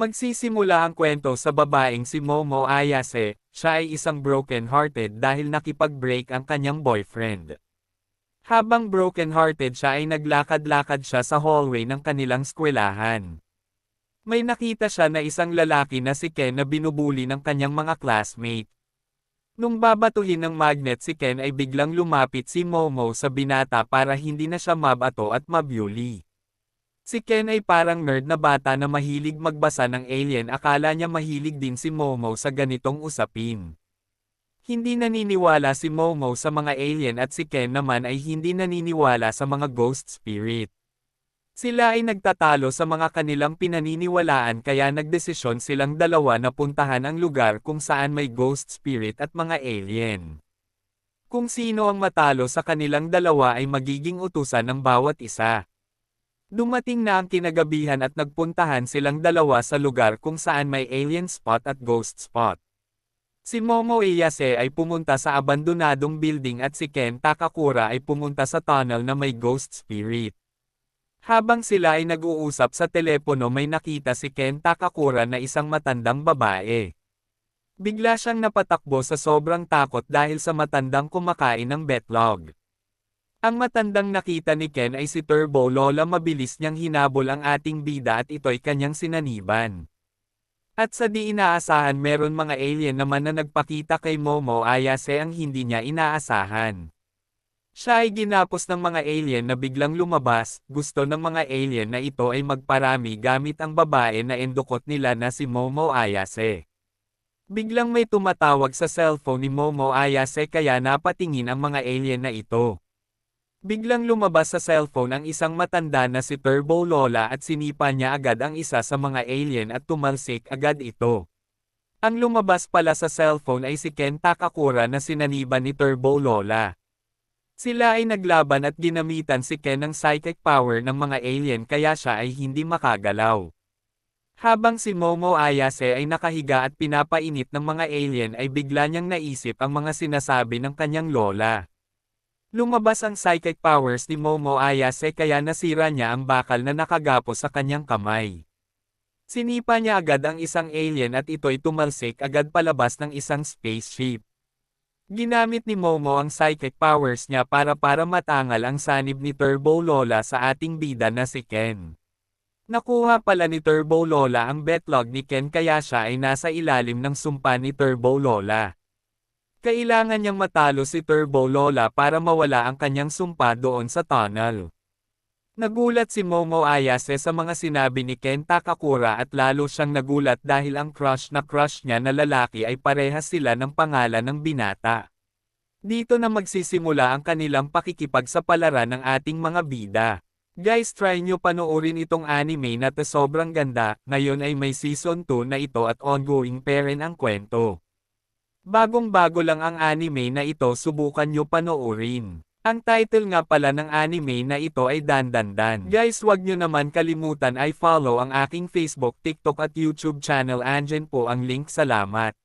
Magsisimula ang kwento sa babaeng si Momo Ayase. Siya ay isang broken-hearted dahil nakipag-break ang kanyang boyfriend. Habang broken-hearted siya ay naglakad-lakad siya sa hallway ng kanilang eskwelahan. May nakita siya na isang lalaki na si Ken na binubuli ng kanyang mga classmate. Nung babatuhin ng magnet si Ken ay biglang lumapit si Momo sa binata para hindi na siya mabato at mabuli. Si Ken ay parang nerd na bata na mahilig magbasa ng alien, akala niya mahilig din si Momo sa ganitong usapin. Hindi naniniwala si Momo sa mga alien at si Ken naman ay hindi naniniwala sa mga ghost spirit. Sila ay nagtatalo sa mga kanilang pinaniniwalaan kaya nagdesisyon silang dalawa na puntahan ang lugar kung saan may ghost spirit at mga alien. Kung sino ang matalo sa kanilang dalawa ay magiging utusan ng bawat isa. Dumating na ang kinagabihan at nagpuntahan silang dalawa sa lugar kung saan may alien spot at ghost spot. Si Momo Ayase ay pumunta sa abandonadong building at si Ken Takakura ay pumunta sa tunnel na may ghost spirit. Habang sila ay nag-uusap sa telepono may nakita si Ken Takakura na isang matandang babae. Bigla siyang napatakbo sa sobrang takot dahil sa matandang kumakain ng betlog. Ang matandang nakita ni Ken ay si Turbo Lola, mabilis niyang hinabol ang ating bida at ito'y kanyang sinaniban. At sa di inaasahan meron mga alien naman na nagpakita kay Momo Ayase ang hindi niya inaasahan. Siya ay ginapos ng mga alien na biglang lumabas, gusto ng mga alien na ito ay magparami gamit ang babae na endokot nila na si Momo Ayase. Biglang may tumatawag sa cellphone ni Momo Ayase kaya napatingin ang mga alien na ito. Biglang lumabas sa cellphone ang isang matanda na si Turbo Lola at sinipa niya agad ang isa sa mga alien at tumalsik agad ito. Ang lumabas pala sa cellphone ay si Ken Takakura na sinaniban ni Turbo Lola. Sila ay naglaban at ginamitan si Ken ng psychic power ng mga alien kaya siya ay hindi makagalaw. Habang si Momo Ayase ay nakahiga at pinapainit ng mga alien ay bigla niyang naisip ang mga sinasabi ng kanyang lola. Lumabas ang psychic powers ni Momo Ayase kaya nasira niya ang bakal na nakagapo sa kanyang kamay. Sinipa niya agad ang isang alien at ito'y tumalsik agad palabas ng isang spaceship. Ginamit ni Momo ang psychic powers niya para matangal ang sanib ni Turbo Lola sa ating bida na si Ken. Nakuha pala ni Turbo Lola ang betlog ni Ken kaya siya ay nasa ilalim ng sumpa ni Turbo Lola. Kailangan niyang matalo si Turbo Lola para mawala ang kanyang sumpa doon sa tunnel. Nagulat si Momo Ayase sa mga sinabi ni Ken Takakura at lalo siyang nagulat dahil ang crush niya na lalaki ay parehas sila ng pangalan ng binata. Dito na magsisimula ang kanilang pakikipagsapalaran ng ating mga bida. Guys, try nyo panoorin itong anime na sobrang ganda. Ngayon ay may season 2 na ito at ongoing pa rin ang kwento. Bagong-bago lang ang anime na ito, subukan nyo panoorin. Ang title nga pala ng anime na ito ay Dandandan. Guys, wag nyo naman kalimutan ay follow ang aking Facebook, TikTok at YouTube channel, andyan po ang link. Salamat.